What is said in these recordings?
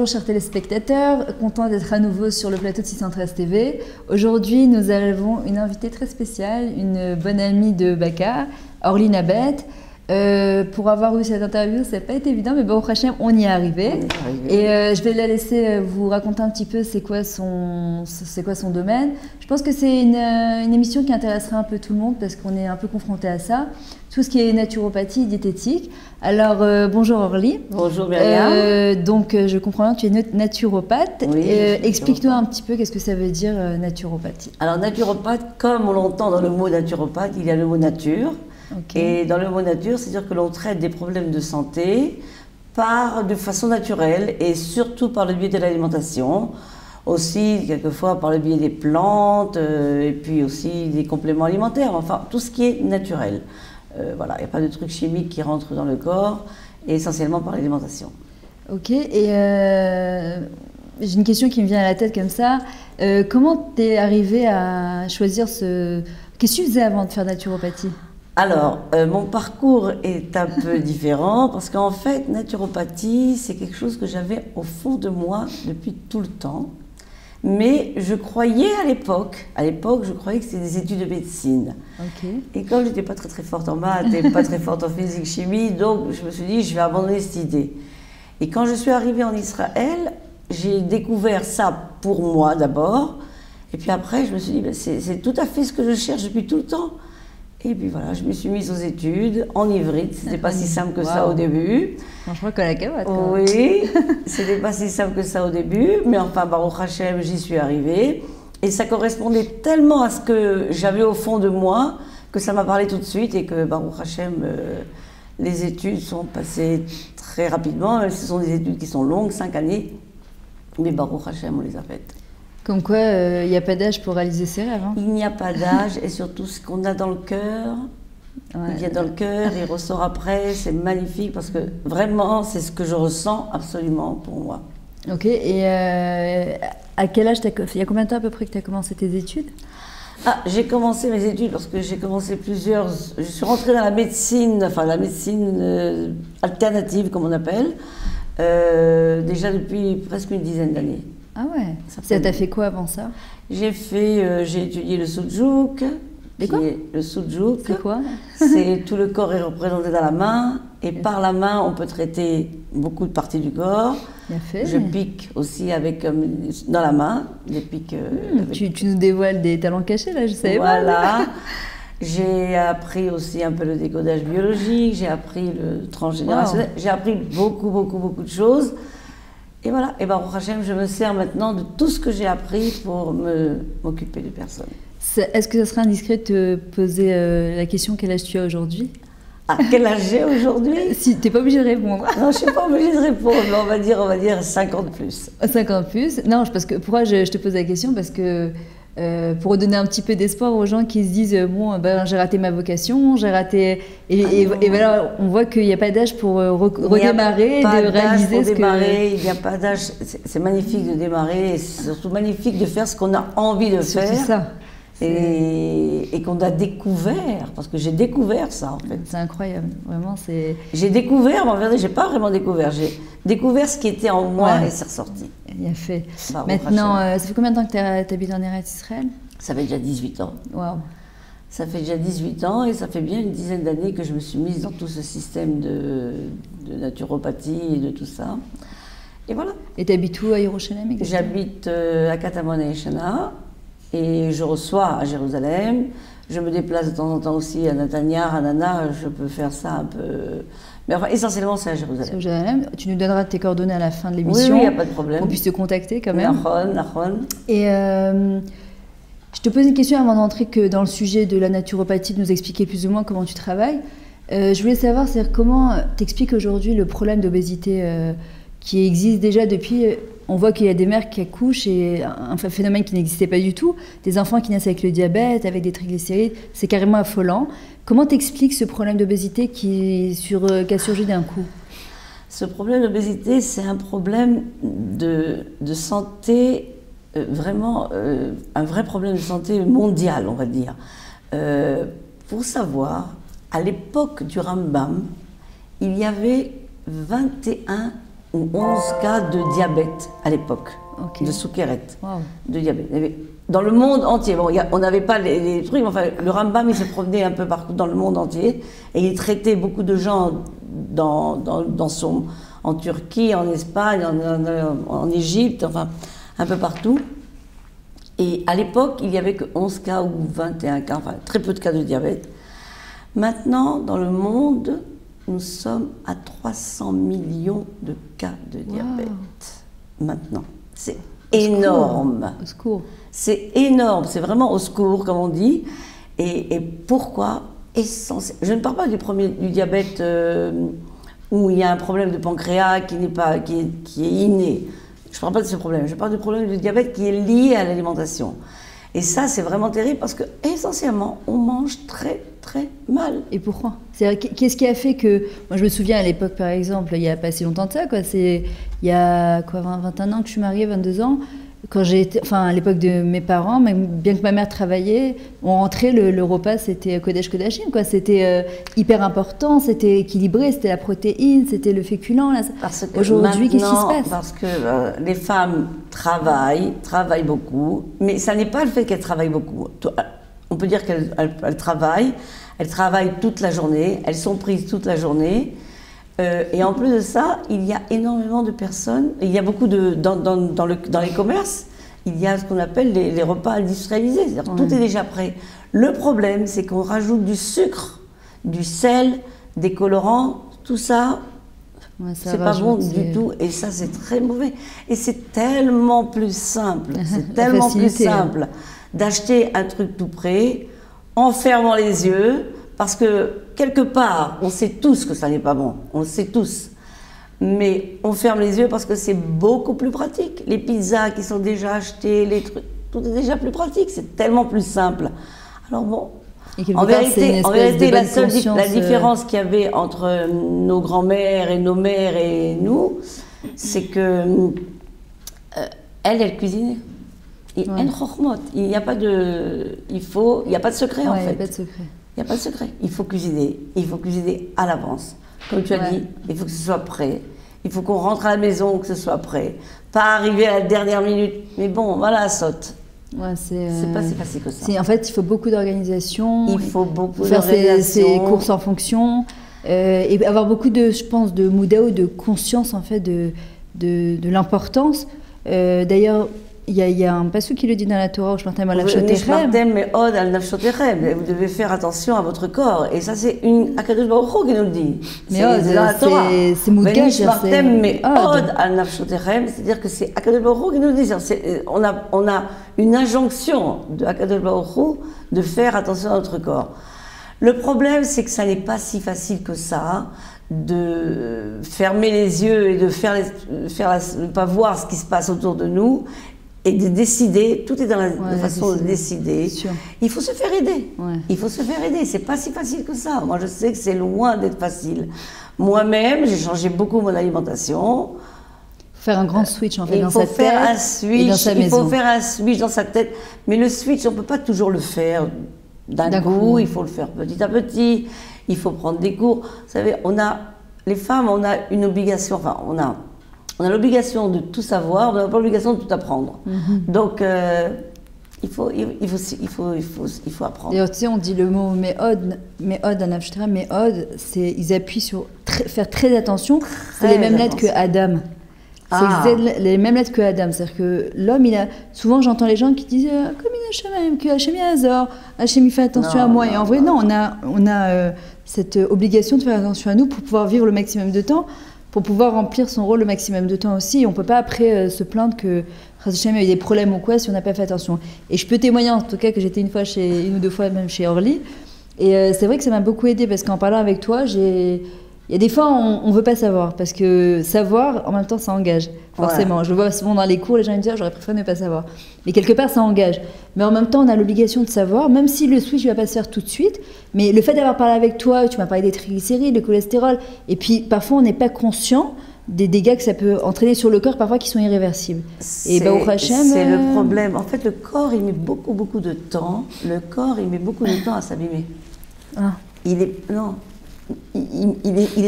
bonjour chers téléspectateurs, content d'être à nouveau sur le plateau de 613 TV. Aujourd'hui, nous avons une invitée très spéciale, une bonne amie de Baka, Orline Abed. Pour avoir eu cette interview, ça n'a pas été évident, mais Baruch Hashem, on y est arrivé. Et je vais la laisser vous raconter un petit peu c'est quoi son domaine. Je pense que c'est une émission qui intéressera un peu tout le monde parce qu'on est un peu confronté à ça. Tout ce qui est naturopathie, diététique. Alors, bonjour Orly. Bonjour Myriam. Donc, je comprends bien, tu es naturopathe. Oui, explique-nous un petit peu qu'est-ce que ça veut dire naturopathie. Alors, naturopathe, comme on l'entend dans le mot naturopathe, il y a le mot nature. Okay. Et dans le mot nature, c'est-à-dire que l'on traite des problèmes de santé de façon naturelle et surtout par le biais de l'alimentation. Aussi, quelquefois, par le biais des plantes et puis aussi des compléments alimentaires. Enfin, tout ce qui est naturel. Voilà, il n'y a pas de trucs chimiques qui rentrent dans le corps, et essentiellement par l'alimentation. Ok, et j'ai une question qui me vient à la tête comme ça. Comment tu es arrivée à choisir ce... Qu'est-ce que tu faisais avant de faire naturopathie? Alors, mon parcours est un peu différent, parce qu'en fait, naturopathie, c'est quelque chose que j'avais au fond de moi depuis tout le temps. Mais je croyais à l'époque, je croyais que c'était des études de médecine. Okay. Et comme je n'étais pas très forte en maths et pas très forte en physique, chimie, donc je me suis dit, je vais abandonner cette idée. Et quand je suis arrivée en Israël, j'ai découvert ça pour moi d'abord. Et puis après, je me suis dit, ben, c'est tout à fait ce que je cherche depuis tout le temps. Et puis voilà, je me suis mise aux études en hybride. C'était pas si simple que ça au début. Franchement, comme la cavate. Oui, c'était pas si simple que ça au début. Mais enfin, Baruch Hashem, j'y suis arrivée. Et ça correspondait tellement à ce que j'avais au fond de moi que ça m'a parlé tout de suite. Et que Baruch Hashem, les études sont passées très rapidement. Ce sont des études qui sont longues, 5 années. Mais Baruch Hashem, on les a faites. Comme quoi, il n'y a pas d'âge pour réaliser ses rêves. Hein. Il n'y a pas d'âge, et surtout ce qu'on a dans le cœur, il vient dans le cœur, il ressort après, c'est magnifique, parce que vraiment, c'est ce que je ressens absolument pour moi. Ok, et à quel âge, il y a combien de temps à peu près que tu as commencé tes études? J'ai commencé mes études lorsque j'ai commencé je suis rentrée dans la médecine, enfin la médecine alternative, comme on appelle, déjà depuis presque une dizaine d'années. Ah ouais. Ça t'a fait quoi avant ça? J'ai étudié le soudjouk. Le soudjouk. C'est quoi? C'est tout le corps est représenté dans la main, et par la main on peut traiter beaucoup de parties du corps. Bien fait. Je pique aussi dans la main, des pics. Tu nous dévoiles des talents cachés là, je savais pas. Voilà. J'ai appris aussi un peu le décodage biologique, j'ai appris le transgénérationnel, j'ai appris beaucoup de choses. Et voilà, et Baruch Hashem, je me sers maintenant de tout ce que j'ai appris pour m'occuper de personnes. Est-ce que ça serait indiscret de te poser la question quel âge tu as aujourd'hui? Ah, quel âge j'ai aujourd'hui? Si, tu n'es pas obligée de répondre. Non, je ne suis pas obligée de répondre, mais on va dire 50 plus. 50 plus? Non, parce que pourquoi je te pose la question? Parce que pour donner un petit peu d'espoir aux gens qui se disent bon, ben, j'ai raté ma vocation, j'ai raté. Et voilà, on voit qu'il n'y a pas d'âge pour redémarrer, de réaliser ce que. Il n'y a pas d'âge. C'est magnifique de démarrer, et c'est surtout magnifique de faire ce qu'on a envie de faire. C'est ça. Et qu'on a découvert, parce que j'ai découvert ça en fait. C'est incroyable, vraiment c'est... J'ai découvert, mais en vérité, j'ai pas vraiment découvert, j'ai découvert ce qui était en moi et c'est ressorti. Bien fait. Maintenant, ça fait combien de temps que tu habites en Eretz Israël? Ça fait déjà 18 ans. Waouh. Ça fait déjà 18 ans et ça fait bien une dizaine d'années que je me suis mise dans tout ce système de naturopathie et de tout ça. Et voilà. Et tu habites où à Yerushalayim? J'habite à Katamon et Shana. Et je reçois à Jérusalem, je me déplace de temps en temps aussi à Netanya, à Nana, je peux faire ça un peu... Mais enfin, essentiellement, c'est à Jérusalem. C'est à Jérusalem. Tu nous donneras tes coordonnées à la fin de l'émission. Oui, il n'y a pas de problème. On puisse te contacter quand même. Nachon. Et je te pose une question avant d'entrer dans le sujet de la naturopathie, de nous expliquer plus ou moins comment tu travailles. Je voulais savoir, comment t'expliques aujourd'hui le problème d'obésité qui existe déjà depuis... On voit qu'il y a des mères qui accouchent et un phénomène qui n'existait pas du tout, des enfants qui naissent avec le diabète, avec des triglycérides, c'est carrément affolant. Comment t'expliques ce problème d'obésité qui a surgi d'un coup? Ce problème d'obésité, c'est un problème de santé, vraiment un vrai problème de santé mondial, on va dire. Pour savoir, à l'époque du Rambam, il y avait 21 ou 11 cas de diabète à l'époque, Ok. de Soukeret, Wow. de diabète. Il y avait dans le monde entier. Bon, on n'avait pas les trucs, mais enfin, le Rambam, il se promenait un peu partout dans le monde entier et il traitait beaucoup de gens en Turquie, en Espagne, en Égypte, enfin, un peu partout. Et à l'époque, il n'y avait que 11 cas ou 21 cas, enfin, très peu de cas de diabète. Maintenant, dans le monde, nous sommes à 300 millions de cas de diabète. Maintenant. C'est énorme. Au secours. C'est énorme, c'est vraiment au secours, comme on dit. Et pourquoi essentiel. Je ne parle pas du diabète où il y a un problème de pancréas qui est inné. Je ne parle pas de ce problème. Je parle du problème du diabète qui est lié à l'alimentation. Et ça, c'est vraiment terrible parce que, essentiellement, on mange très, très mal. Et pourquoi? Qu'est-ce qui a fait que... Moi, je me souviens à l'époque, par exemple, il n'y a pas si longtemps de ça, quoi. Il y a quoi, 21 ans que je suis mariée, 22 ans. Quand j'ai été, enfin, à l'époque de mes parents, même bien que ma mère travaillait, on rentrait, le repas, c'était Kodesh Kodashim, quoi. C'était hyper important, c'était équilibré, c'était la protéine, c'était le féculent. Aujourd'hui, qu'est-ce qui se passe? Parce que les femmes travaillent beaucoup, mais ça n'est pas le fait qu'elles travaillent beaucoup. On peut dire qu'elles travaillent toute la journée, elles sont prises toute la journée. Et en plus de ça, il y a énormément de personnes, il y a beaucoup dans les commerces, il y a ce qu'on appelle les repas industrialisés, c'est-à-dire tout est déjà prêt. Le problème, c'est qu'on rajoute du sucre, du sel, des colorants, tout ça, c'est pas bon du tout, et ça c'est très mauvais. Et c'est tellement plus simple, c'est tellement plus simple d'acheter un truc tout prêt, en fermant les yeux, parce que quelque part, on sait tous que ça n'est pas bon, on le sait tous. Mais on ferme les yeux parce que c'est beaucoup plus pratique. Les pizzas qui sont déjà achetées, les trucs, tout est déjà plus pratique, c'est tellement plus simple. Alors bon, en vérité, la différence qu'il y avait entre nos grands-mères et nos mères et nous, c'est que elle cuisinait. Il n'y a pas de, il n'y a pas de secret en fait. Il n'y a pas de secret. Il n'y a pas de secret. Il faut cuisiner à l'avance. Comme tu as dit, il faut que ce soit prêt. Il faut qu'on rentre à la maison, que ce soit prêt. Pas arriver à la dernière minute. Mais bon, voilà, saute. Ouais, c'est pas si facile que ça. En fait, il faut beaucoup d'organisation. Il faut beaucoup faire d'organisation. ses courses en fonction. Et avoir beaucoup je pense, de mouda ou de conscience, en fait, de l'importance. D'ailleurs, il y a un passage qui le dit dans la Torah, vous devez faire attention à votre corps. Et ça, c'est Akadosh Baruch Hu qui nous le dit. C'est dans la Torah. C'est Moudgash. C'est-à-dire que c'est Akadosh Baruch Hu qui nous le dit. On a une injonction de Akadosh Baruch Hu de faire attention à notre corps. Le problème, c'est que ça n'est pas si facile que ça de fermer les yeux et de ne pas voir ce qui se passe autour de nous. Et de décider, tout est dans la façon de décider. Il faut se faire aider. Il faut se faire aider. C'est pas si facile que ça. Moi, je sais que c'est loin d'être facile. Moi-même, j'ai changé beaucoup mon alimentation. Faire un grand switch en fait dans sa tête. Il faut faire un switch dans sa tête. Mais le switch, on peut pas toujours le faire d'un coup. Il faut le faire petit à petit. Il faut prendre des cours. Vous savez, les femmes, on a une obligation. Enfin, on a l'obligation de tout savoir, on n'a pas l'obligation de tout apprendre. Donc, il faut apprendre. D'ailleurs, tu sais, on dit le mot méhod, ils appuient sur faire très attention. C'est les mêmes lettres que Adam. C'est les mêmes lettres que Adam. C'est-à-dire que l'homme, souvent j'entends les gens qui disent comme que Hachem Yazor, Hachem il fait attention à moi. Et en vrai, non, on a cette obligation de faire attention à nous pour pouvoir vivre le maximum de temps, pour pouvoir remplir son rôle le maximum de temps aussi. Et on ne peut pas après se plaindre que Hachem a eu des problèmes ou quoi si on n'a pas fait attention. Et je peux témoigner en tout cas que j'étais une ou deux fois même chez Orly. Et c'est vrai que ça m'a beaucoup aidé parce qu'en parlant avec toi, il y a des fois on ne veut pas savoir parce que savoir, en même temps, ça engage. Forcément. Ouais. Je vois souvent dans les cours, les gens me disent j'aurais préféré ne pas savoir. Mais quelque part, ça engage. Mais en même temps, on a l'obligation de savoir, même si le switch ne va pas se faire tout de suite. Mais le fait d'avoir parlé avec toi, tu m'as parlé des triglycérides, le cholestérol, et puis parfois, on n'est pas conscient des dégâts que ça peut entraîner sur le corps, parfois qui sont irréversibles. Et Baruch Hashem, c'est le problème. En fait, le corps, il met beaucoup de temps. Le corps, il met beaucoup de temps à s'abîmer. Il est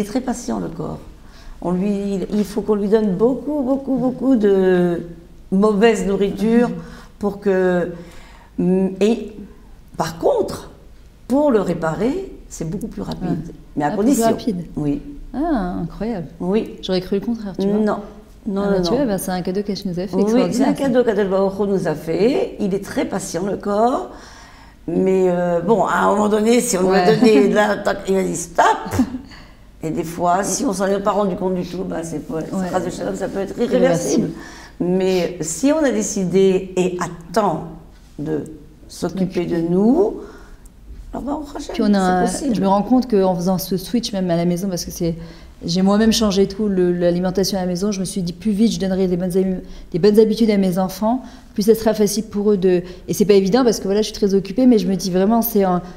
très patient, le corps. il faut qu'on lui donne beaucoup de mauvaise nourriture pour que... Et par contre, pour le réparer, c'est beaucoup plus rapide. Mais à condition. Plus rapide. Oui. Ah, incroyable. Oui. J'aurais cru le contraire, tu vois. Non. Non. Tu vois, c'est un cadeau qu'Hachem nous a fait. Oui, c'est un cadeau qu'Adel Baruch Hu nous a fait. Il est très patient, le corps. Mais bon, à un moment donné, si on lui a donné, là, il a dit stop. Et des fois, si on s'en est pas rendu compte du tout, bah, phrase de shalom, ça peut être irréversible. Mais si on a décidé et à temps de s'occuper de nous, alors bah, puis c'est possible. Je me rends compte qu'en faisant ce switch même à la maison, parce que j'ai moi-même changé tout l'alimentation à la maison, je me suis dit plus vite je donnerai des bonnes habitudes à mes enfants, plus ça sera facile pour eux de... Et c'est pas évident parce que voilà, je suis très occupée, mais je me dis vraiment,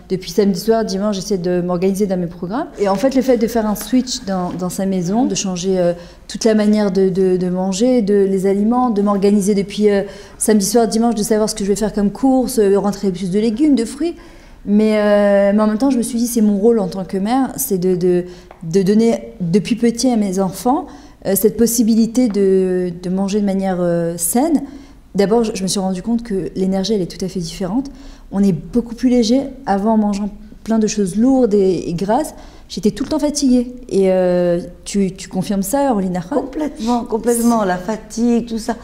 depuis samedi soir, dimanche, j'essaie de m'organiser dans mes programmes. Et en fait, le fait de faire un switch dans sa maison, de changer toute la manière de manger, les aliments, de m'organiser depuis samedi soir, dimanche, de savoir ce que je vais faire comme course, rentrer plus de légumes, de fruits. Mais en même temps, je me suis dit, c'est mon rôle en tant que mère, c'est de donner depuis petit à mes enfants cette possibilité de manger de manière saine. D'abord, je me suis rendu compte que l'énergie, elle est tout à fait différente. On est beaucoup plus léger. Avant, en mangeant plein de choses lourdes et grasses, j'étais tout le temps fatiguée. Et tu confirmes ça, Orlina? Complètement. La fatigue, tout ça.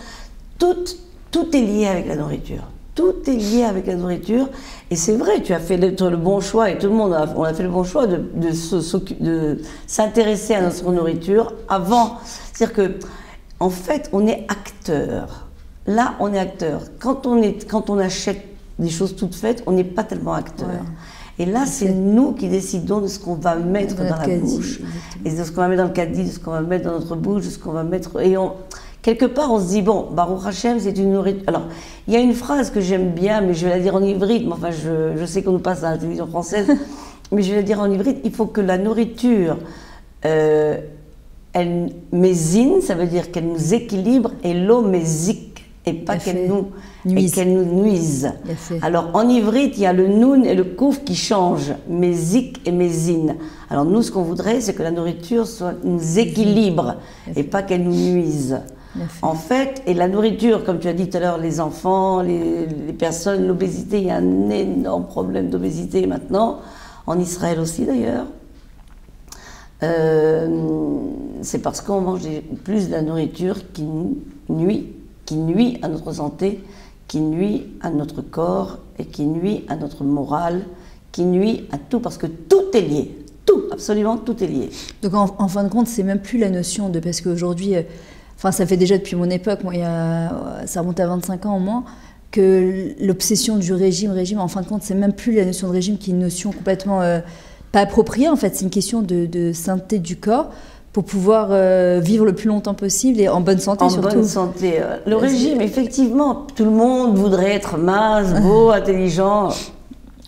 Tout est lié avec la nourriture. Tout est lié avec la nourriture. Et c'est vrai, tu as fait le bon choix, et tout le monde on a fait le bon choix de s'intéresser à notre nourriture avant. C'est-à-dire que, en fait, on est acteur. Là, on est acteur. Quand on achète des choses toutes faites, on n'est pas tellement acteur. Ouais. Et là, c'est nous qui décidons de ce qu'on va mettre dans la bouche. Et de ce qu'on va mettre dans le caddie, de ce qu'on va mettre dans notre bouche, de ce qu'on va mettre... Et quelque part, on se dit, bon, Baruch Hashem, c'est une nourriture... Alors, il y a une phrase que j'aime bien, mais je vais la dire en ivrite, mais enfin, je sais qu'on nous passe à la télévision française, mais je vais la dire en ivrite, il faut que la nourriture, elle mésine, ça veut dire qu'elle nous équilibre, et l'eau mésique, et pas qu'elle nous nuise. Alors, en ivrite, il y a le noun et le kouf qui changent, mésique et mésine. Alors, nous, ce qu'on voudrait, c'est que la nourriture nous équilibre, et pas qu'elle nous nuise. En fait, et la nourriture, comme tu as dit tout à l'heure, les enfants, les personnes, l'obésité, il y a un énorme problème d'obésité maintenant, en Israël aussi d'ailleurs. C'est parce qu'on mange plus de la nourriture qui nuit à notre santé, qui nuit à notre corps et qui nuit à notre morale, qui nuit à tout, parce que tout est lié. Tout, absolument tout est lié. Donc en fin de compte, c'est même plus la notion de... Parce qu'aujourd'hui... Enfin, ça fait déjà depuis mon époque, moi, ça remonte à 25 ans au moins, que l'obsession du régime, en fin de compte, c'est même plus la notion de régime qui est une notion complètement pas appropriée, en fait. C'est une question de sainteté du corps pour pouvoir vivre le plus longtemps possible et en bonne santé surtout. En bonne santé. Le régime, effectivement, tout le monde voudrait être mince, beau, intelligent.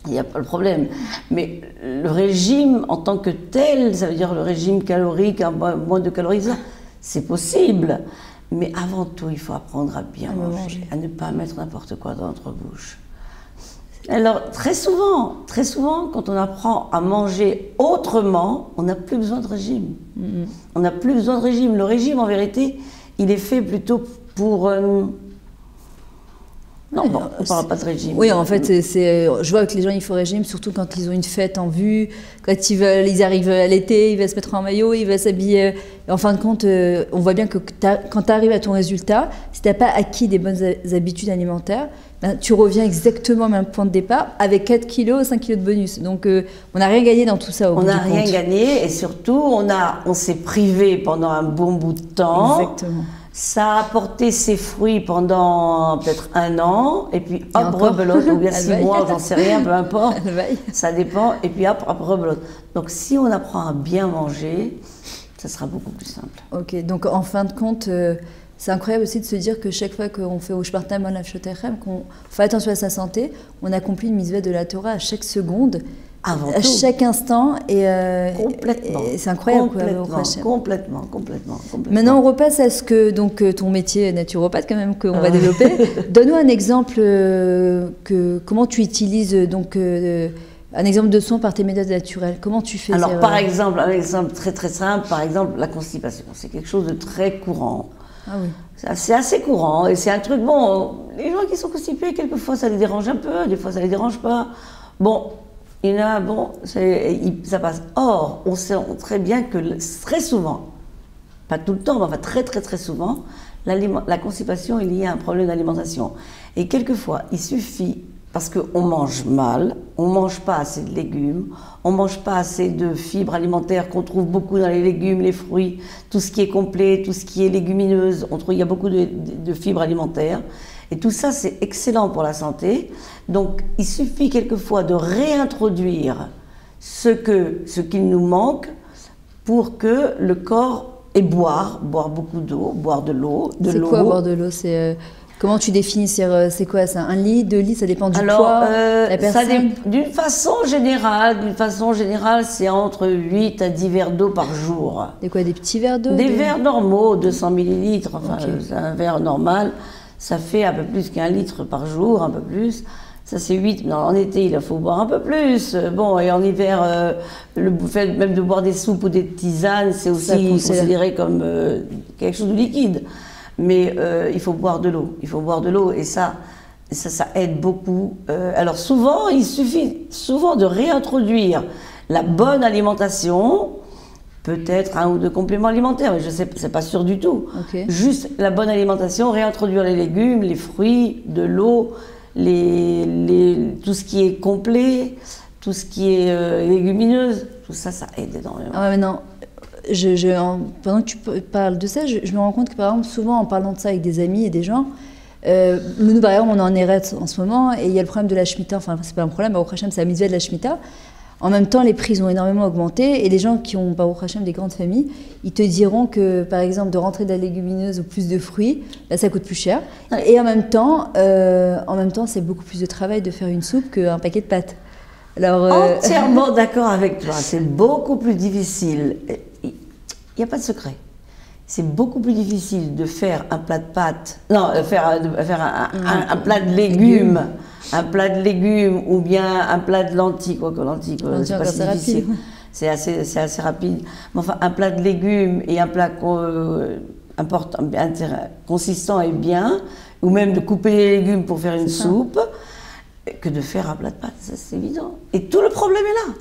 Il n'y a pas le problème. Mais le régime en tant que tel, ça veut dire le régime calorique, moins de calories, c'est possible, mais avant tout, il faut apprendre à bien manger, à ne pas mettre n'importe quoi dans notre bouche. Alors, très souvent, quand on apprend à manger autrement, on n'a plus besoin de régime. On n'a plus besoin de régime. Le régime, en vérité, il est fait plutôt pour... Non, bon, on ne parle pas de régime. Oui, en fait, je vois que les gens, ils font régime, surtout quand ils ont une fête en vue, quand ils arrivent à l'été, ils veulent se mettre en maillot, ils veulent s'habiller. En fin de compte, on voit bien que quand tu arrives à ton résultat, si tu n'as pas acquis des bonnes habitudes alimentaires, ben, tu reviens exactement au même point de départ avec 4 kilos, 5 kilos de bonus. Donc, on n'a rien gagné dans tout ça. On n'a rien gagné et surtout, on s'est privé pendant un bon bout de temps. Exactement. Ça a apporté ses fruits pendant peut-être 1 an, et puis hop, rebelote, ou bien 6 mois, j'en sais rien, peu importe, ça dépend, et puis hop, rebelote. Donc si on apprend à bien manger, ça sera beaucoup plus simple. Ok, donc en fin de compte, c'est incroyable aussi de se dire que chaque fois qu'on fait au Shpartam Malafshotechem, qu'on fait attention à sa santé, on accomplit une mitzvah de la Torah à chaque seconde. À chaque instant, complètement. Et c'est incroyable. Complètement. Maintenant, on repasse à ce que ton métier naturopathe, quand même, qu'on va développer. Donne-nous un exemple, comment tu utilises Un exemple de son par tes méthodes naturelles. Comment tu fais? Alors, par exemple, un exemple très très simple, par exemple, la constipation. C'est quelque chose de très courant. Ah oui. C'est assez courant et c'est un truc, bon, les gens qui sont constipés, quelquefois ça les dérange un peu, des fois ça les dérange pas. Bon, il y en a, bon, ça passe. Or, on sait très bien que très souvent, pas tout le temps, mais enfin très très très souvent, la constipation est liée à un problème d'alimentation. Et quelquefois, il suffit, parce qu'on mange mal, on ne mange pas assez de légumes, on ne mange pas assez de fibres alimentaires qu'on trouve beaucoup dans les légumes, les fruits, tout ce qui est complet, tout ce qui est légumineuse, il y a beaucoup de fibres alimentaires. Et tout ça, c'est excellent pour la santé. Donc, il suffit quelquefois de réintroduire ce qu'il nous manque pour que le corps ait boire beaucoup d'eau, boire de l'eau. C'est quoi boire de l'eau? Comment tu définis? C'est quoi ça? 1 litre, 2 litres? Ça dépend du poids, la personne? D'une façon générale, c'est entre 8 à 10 verres d'eau par jour. Des petits verres d'eau? Des verres normaux, 200 millilitres. Enfin, okay. C'est un verre normal. Ça fait un peu plus qu'1 litre par jour, un peu plus. Ça, c'est 8. Non, en été, il faut boire un peu plus. Bon, et en hiver, le fait même de boire des soupes ou des tisanes, c'est aussi considéré comme quelque chose de liquide. Mais il faut boire de l'eau. Il faut boire de l'eau et ça aide beaucoup. Alors souvent, il suffit de réintroduire la bonne alimentation, peut-être 1 ou 2 compléments alimentaires, mais je sais, c'est pas sûr du tout. Okay. Juste la bonne alimentation, réintroduire les légumes, les fruits, de l'eau, tout ce qui est complet, tout ce qui est légumineuse, tout ça, ça aide énormément. Ah ouais, mais non. Pendant que tu parles de ça, je me rends compte que par exemple, souvent en parlant de ça avec des amis et des gens, nous par exemple on est en Eretz en ce moment et il y a le problème de la Shemitah, enfin c'est pas un problème, Baruch Hashem c'est la mitzvah de la Shemitah. En même temps les prix ont énormément augmenté et les gens qui ont Baruch Hashem des grandes familles, ils te diront que par exemple de rentrer de la légumineuse ou plus de fruits, là ça coûte plus cher. Et en même temps c'est beaucoup plus de travail de faire une soupe qu'un paquet de pâtes. Alors, entièrement d'accord avec toi, c'est beaucoup plus difficile. Il n'y a pas de secret. C'est beaucoup plus difficile de faire un plat de pâtes, non, faire un plat de légumes, ou bien un plat de lentilles, c'est pas si difficile. C'est assez rapide. Mais enfin, un plat de légumes et un plat consistant et bien, ou même de couper les légumes pour faire une soupe, que de faire un plat de pâtes, c'est évident. Et tout le problème est là.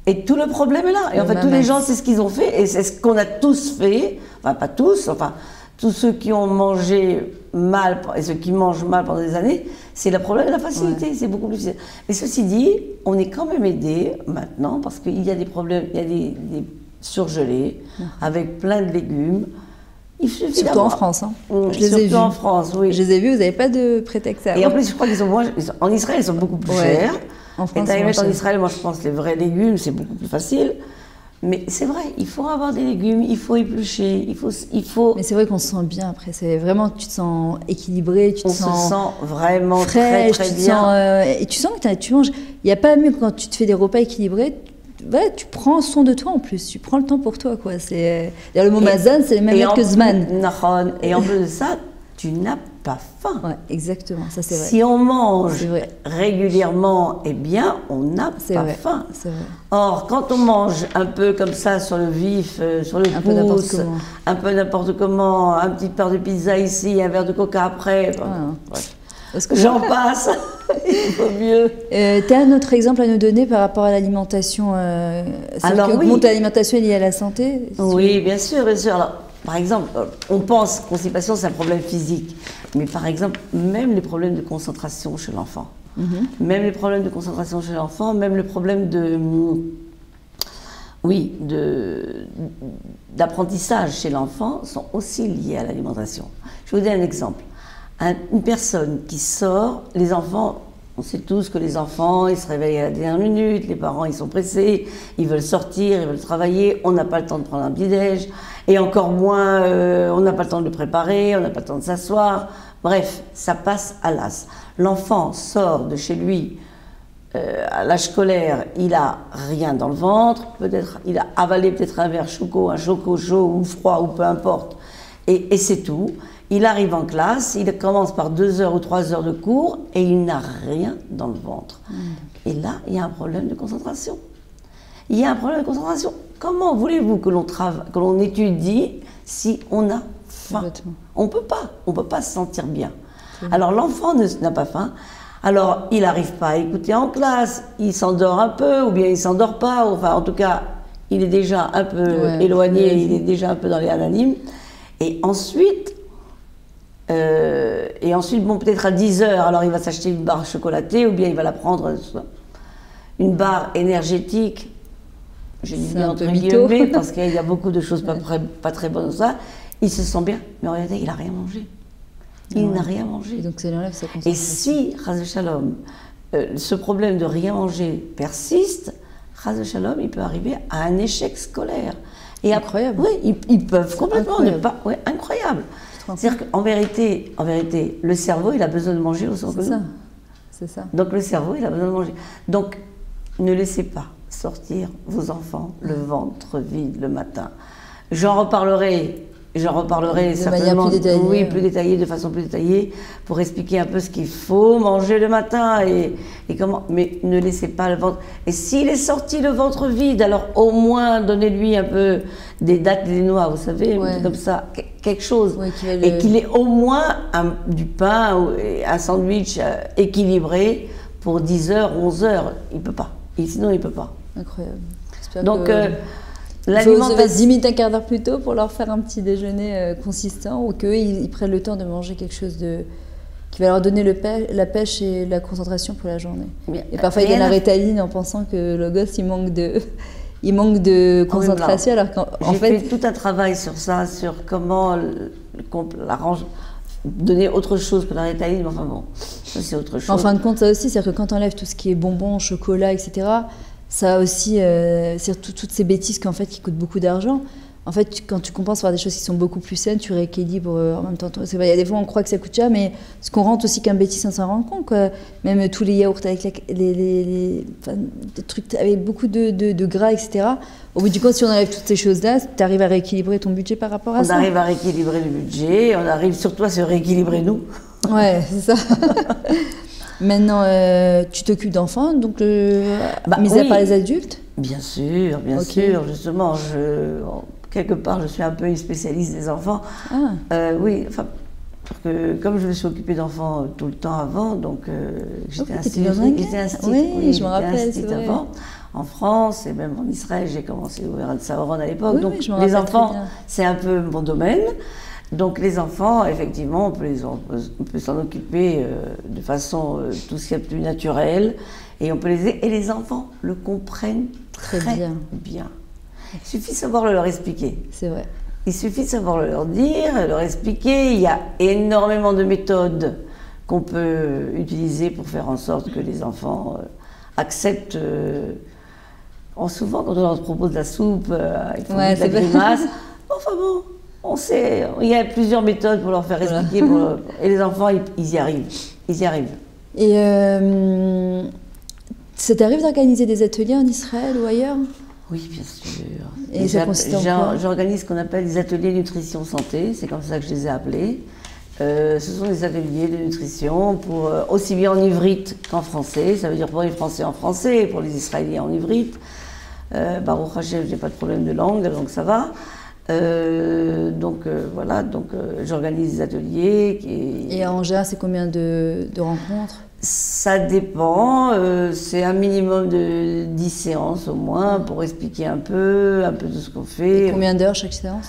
Et tout le problème est là. Et en fait, tous les gens, c'est ce qu'ils ont fait, et c'est ce qu'on a tous fait, enfin pas tous, enfin tous ceux qui ont mangé mal et ceux qui mangent mal pendant des années, c'est le problème de la facilité, c'est beaucoup plus difficile. Mais ceci dit, on est quand même aidé maintenant, parce qu'il y a des problèmes, il y a des surgelés, avec plein de légumes. Surtout en France, hein. Je les ai vus. En France, oui. Je les ai vus, vous n'avez pas de prétexte à... Et en plus, je crois qu'ils sont en Israël, ils sont beaucoup plus chers. En France, en Israël, moi je pense les vrais légumes, c'est beaucoup plus facile. Mais c'est vrai, il faut avoir des légumes, il faut éplucher, il faut... Mais c'est vrai qu'on se sent bien après, c'est vraiment, tu te sens équilibré, tu te sens... On se sent vraiment fraîche, très bien. Et tu sens que tu manges... Il n'y a pas mieux quand tu te fais des repas équilibrés, tu prends soin de toi en plus, tu prends le temps pour toi, quoi. D'ailleurs, le mot mazan, c'est le même que zman. Et en plus de ça, tu n'as pas faim. Ouais, exactement, ça c'est vrai. Si on mange régulièrement et bien, on n'a pas faim. C'est vrai. Or, quand on mange un peu comme ça sur le vif, sur le pouce, un peu n'importe comment, un petit pain de pizza ici, un verre de coca après, j'en passe, il faut mieux. Tu as un autre exemple à nous donner par rapport à l'alimentation Alors oui. L'alimentation est liée à la santé? Oui, bien sûr, bien sûr. Alors, par exemple, on pense que constipation, c'est un problème physique. Mais par exemple, même les problèmes de concentration chez l'enfant. Même les problèmes de concentration chez l'enfant, même le problème d'apprentissage chez l'enfant sont aussi liés à l'alimentation. Je vais vous donner un exemple. Une personne qui sort, les enfants, on sait tous que les enfants, ils se réveillent à la dernière minute, les parents, ils sont pressés, ils veulent sortir, ils veulent travailler, on n'a pas le temps de prendre un petit-déj, et encore moins, on n'a pas le temps de le préparer, on n'a pas le temps de s'asseoir. Bref, ça passe à l'as. L'enfant sort de chez lui à l'âge scolaire, il a rien dans le ventre, peut-être, il a avalé peut-être un verre choco, un choco chaud ou froid ou peu importe, et c'est tout. Il arrive en classe, il commence par 2 heures ou 3 heures de cours et il n'a rien dans le ventre. Et là, il y a un problème de concentration. Il y a un problème de concentration. Comment voulez-vous que l'on étudie si on a faim? On ne peut pas se sentir bien. Alors l'enfant n'a pas faim, alors il n'arrive pas à écouter en classe, il s'endort un peu ou bien il ne s'endort pas, enfin en tout cas il est déjà un peu éloigné, il est déjà un peu dans les anonymes. Et ensuite, bon, peut-être à 10 heures, alors il va s'acheter une barre chocolatée ou bien il va la prendre, une barre énergétique, je dis bien entre guillemets, parce qu'il y a beaucoup de choses pas très bonnes dans ça. Il se sent bien, mais en réalité, il n'a rien mangé. Il n'a rien mangé. Et donc, ça enlève sa concentration. Et si, Chas Shalom, ce problème de rien manger persiste, Chas Shalom, il peut arriver à un échec scolaire. Et incroyable. Oui, ils peuvent complètement ne pas. Oui, incroyable. C'est-à-dire qu'en vérité, le cerveau, il a besoin de manger au sens que nous. C'est ça. Donc, le cerveau, il a besoin de manger. Donc, ne laissez pas sortir vos enfants le ventre vide le matin. J'en reparlerai certainement, plus détaillée, de façon plus détaillée, pour expliquer un peu ce qu'il faut manger le matin et comment. Mais ne laissez pas le ventre. Et s'il est sorti le ventre vide, alors au moins donnez-lui un peu des dattes et des noix, vous savez, comme ça, quelque chose. Et qu'il ait au moins du pain ou un sandwich équilibré pour 10 heures, 11 heures. Il ne peut pas. Sinon, il ne peut pas. Incroyable. Donc, il faut 10 minutes, un quart d'heure plus tôt pour leur faire un petit déjeuner consistant ou qu'ils prennent le temps de manger quelque chose qui va leur donner la pêche et la concentration pour la journée. Et parfois, ils donnent la Ritaline en pensant que le gosse, il manque de concentration. Alors qu'en fait, j'ai fait tout un travail sur ça, sur comment donner autre chose que la Ritaline, mais enfin bon, ça c'est autre chose. En fin de compte, ça aussi, c'est-à-dire que quand on enlève tout ce qui est bonbons, chocolat, etc., ça a aussi, c'est toutes ces bêtises qu'en fait, qui coûtent beaucoup d'argent. En fait, quand tu compenses par des choses qui sont beaucoup plus saines, tu rééquilibres en même temps. Il y a des fois, on croit que ça coûte cher, mais ce qu'on rentre aussi qu'un bêtise sans s'en rendre compte, quoi. Même tous les yaourts avec des trucs avec beaucoup de gras, etc. Au bout du compte, si on enlève toutes ces choses-là, tu arrives à rééquilibrer ton budget par rapport à ça. On arrive à rééquilibrer le budget, on arrive surtout à se rééquilibrer nous. Ouais, c'est ça. Maintenant, tu t'occupes d'enfants, donc mis à part les adultes? Bien sûr, justement, quelque part, je suis un peu une spécialiste des enfants. Oui, enfin, parce que comme je me suis occupée d'enfants tout le temps avant, donc j'étais instite avant, en France et même en Israël, j'ai commencé à ouvrir un Tsaoron à l'époque. Donc les enfants, c'est un peu mon domaine. Donc les enfants, effectivement, on peut s'en occuper de façon tout ce qui est plus naturel et on peut les aider. Et les enfants le comprennent très bien. Il suffit de savoir leur expliquer. C'est vrai. Il suffit de savoir leur dire, leur expliquer. Il y a énormément de méthodes qu'on peut utiliser pour faire en sorte que les enfants acceptent. Souvent, quand on leur propose de la soupe, ils font de la grimace. Enfin bon. On sait, il y a plusieurs méthodes pour leur faire expliquer, et les enfants, ils y arrivent. Ils y arrivent. Et ça t'arrive d'organiser des ateliers en Israël ou ailleurs? Oui, bien sûr. Et ça consiste en quoi? J'organise ce qu'on appelle des ateliers nutrition santé, c'est comme ça que je les ai appelés. Ce sont des ateliers de nutrition pour aussi bien en ivrite qu'en français. Ça veut dire pour les Français en français, pour les Israéliens en ivrite. Baruch Hashem, je n'ai pas de problème de langue, donc ça va. Voilà, j'organise des ateliers. Et en général, c'est combien de rencontres? Ça dépend, c'est un minimum de 10 séances au moins pour expliquer un peu de ce qu'on fait. Et combien d'heures chaque séance?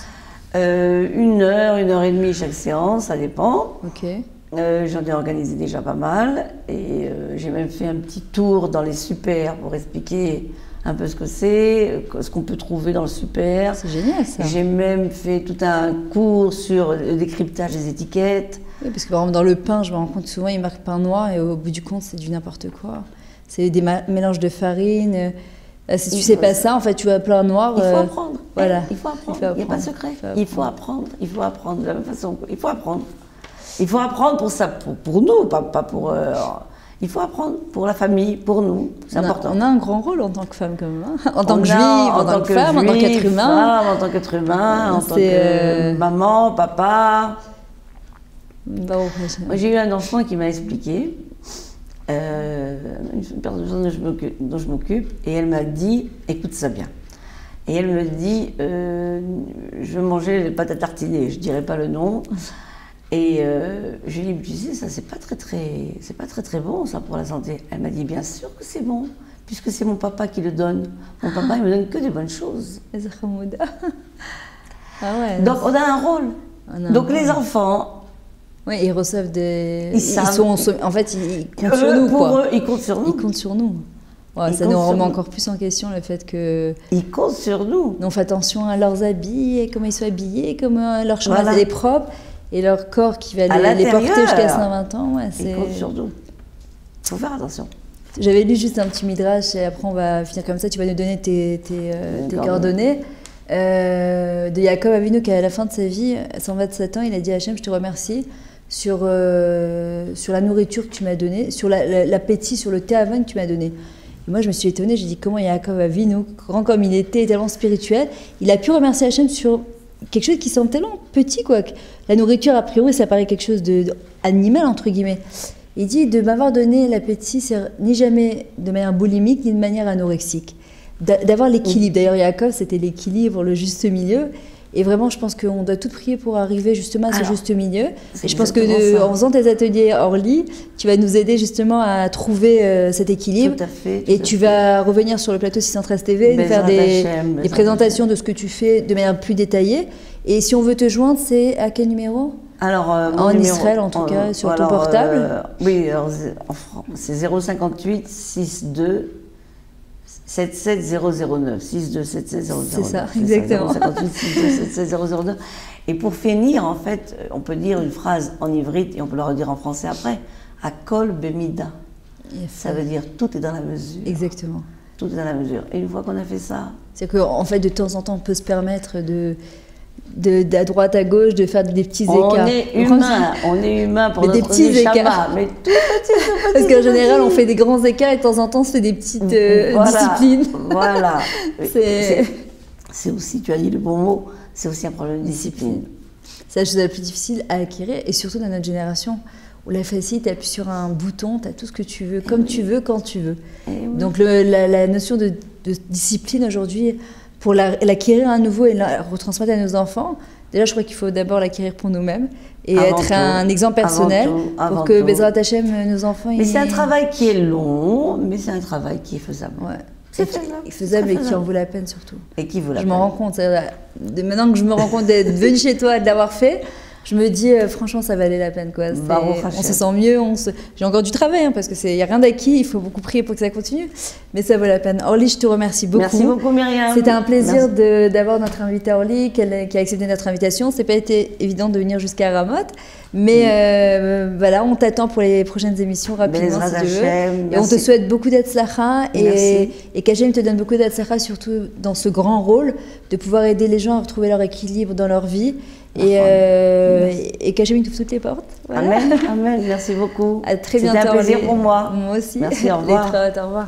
1 heure, 1 heure et demie chaque séance, ça dépend. Ok. J'en ai organisé déjà pas mal et j'ai même fait un petit tour dans les supers pour expliquer un peu ce que c'est, ce qu'on peut trouver dans le super. C'est génial ça. J'ai même fait tout un cours sur le décryptage des étiquettes. Oui, parce que par exemple dans le pain, je me rends compte que souvent ils marquent pain noir et au bout du compte c'est du n'importe quoi. C'est des mélanges de farine. Si tu sais pas ça, en fait tu as plein noir. Il faut apprendre. Voilà. Il faut apprendre. Il n'y a pas de secret. Il faut apprendre. Il faut apprendre de la même façon. Il faut apprendre. Il faut apprendre pour ça, pour nous, pas pour. Il faut apprendre pour la famille, pour nous, c'est important. On a un grand rôle en tant que femme, quand même, hein. En tant que juive, en tant que femme, en tant qu'être humain. En tant qu'être humain, en tant que maman, papa. Baruch Hashem. Moi, j'ai eu un enfant qui m'a expliqué, une personne dont je m'occupe, et elle m'a dit, écoute ça bien. Et elle me dit, je mangeais les pâtes à tartiner, je ne dirais pas le nom. Et je lui ai dit, tu sais, ça c'est pas très bon ça pour la santé. Elle m'a dit, bien sûr que c'est bon, puisque c'est mon papa qui le donne. Mon papa, il me donne que des bonnes choses. Ah ouais, donc on a un rôle. Donc les enfants... Oui, ils reçoivent des... En fait, ils comptent sur nous, pour quoi. Eux, ils comptent sur nous. Ils comptent sur nous. Ouais, ça nous remet encore plus en question le fait que... Ils comptent sur nous. On fait attention à leurs habits, et comment ils sont habillés, comment leur chambre est propre, et leur corps qui va les porter jusqu'à 120 ans. Ouais, ils comptent sur nous. Il faut faire attention. J'avais lu juste un petit midrash, et après on va finir comme ça, tu vas nous donner tes coordonnées. De Yaakov Avinu qui à la fin de sa vie, à 127 ans, il a dit à Hachem, je te remercie sur la nourriture que tu m'as donnée, sur l'appétit, sur le théavan que tu m'as donné. Et moi je me suis étonnée, j'ai dit comment Yaakov Avinu, grand comme il était, tellement spirituel, il a pu remercier Hachem sur quelque chose qui semble tellement petit, quoi. La nourriture, a priori, ça paraît quelque chose d'animal, entre guillemets. Il dit de m'avoir donné l'appétit, c'est ni jamais de manière boulimique, ni de manière anorexique. D'avoir l'équilibre. D'ailleurs, Yaakov, c'était l'équilibre, le juste milieu. Et vraiment, je pense qu'on doit tout prier pour arriver justement à ce juste milieu. Et je pense que en faisant tes ateliers Orly, tu vas nous aider justement à trouver cet équilibre. Tout à fait. Et tu vas revenir sur le plateau 613 TV, nous faire des présentations de ce que tu fais de manière plus détaillée. Et si on veut te joindre, c'est à quel numéro? Alors, en Israël, en tout cas, sur ton portable. Oui, en France, c'est 058 62 77009, 6277009. C'est ça, exactement. 058 62 77009. Et pour finir, en fait, on peut dire une phrase en ivrite et on peut la redire en français après. Akol bemida. Ça veut dire tout est dans la mesure. Exactement. Tout est dans la mesure. Et une fois qu'on a fait ça... C'est qu'en fait, de temps en temps, on peut se permettre à droite, à gauche, de faire des petits écarts. On est humain pour des petits écarts. Mais tout petit, parce qu'en général, on fait des grands écarts et de temps en temps, on se fait des petites disciplines. Voilà. C'est aussi, tu as dit le bon mot, c'est aussi un problème de discipline. C'est la chose la plus difficile à acquérir, et surtout dans notre génération, où la facile, tu appuies sur un bouton, tu as tout ce que tu veux, comme tu veux, quand tu veux. Donc la notion de discipline aujourd'hui, pour l'acquérir à nouveau et la retransmettre à nos enfants, déjà je crois qu'il faut d'abord l'acquérir pour nous-mêmes et être un exemple personnel pour que Bezrat Hashem, nos enfants... Mais c'est un travail qui est long, mais c'est un travail qui est faisable. Ouais. C'est faisable et qui en vaut la peine surtout. Et qui vaut la peine. Je m'en rends compte, maintenant que je me rends compte d'être venue chez toi et de l'avoir fait, je me dis, franchement, ça valait la peine, quoi. On se sent mieux, j'ai encore du travail, hein, parce qu'il n'y a rien d'acquis, il faut beaucoup prier pour que ça continue, mais ça vaut la peine. Orly, je te remercie beaucoup. Merci beaucoup, Myriam. C'était un plaisir d'avoir notre invitée Orly, qui a accepté notre invitation. Ce n'a pas été évident de venir jusqu'à Ramoth, mais voilà, on t'attend pour les prochaines émissions rapidement, si tu veux. Et on te souhaite beaucoup d'Hatzlacha, et qu'Hachem te donne beaucoup d'Hatzlacha, surtout dans ce grand rôle, de pouvoir aider les gens à retrouver leur équilibre dans leur vie. Et qu'Hachem t'ouvre toutes les portes. Voilà. Amen, amen, merci beaucoup. À très bientôt. C'était un plaisir pour moi. Moi aussi. Merci, au revoir. Au revoir.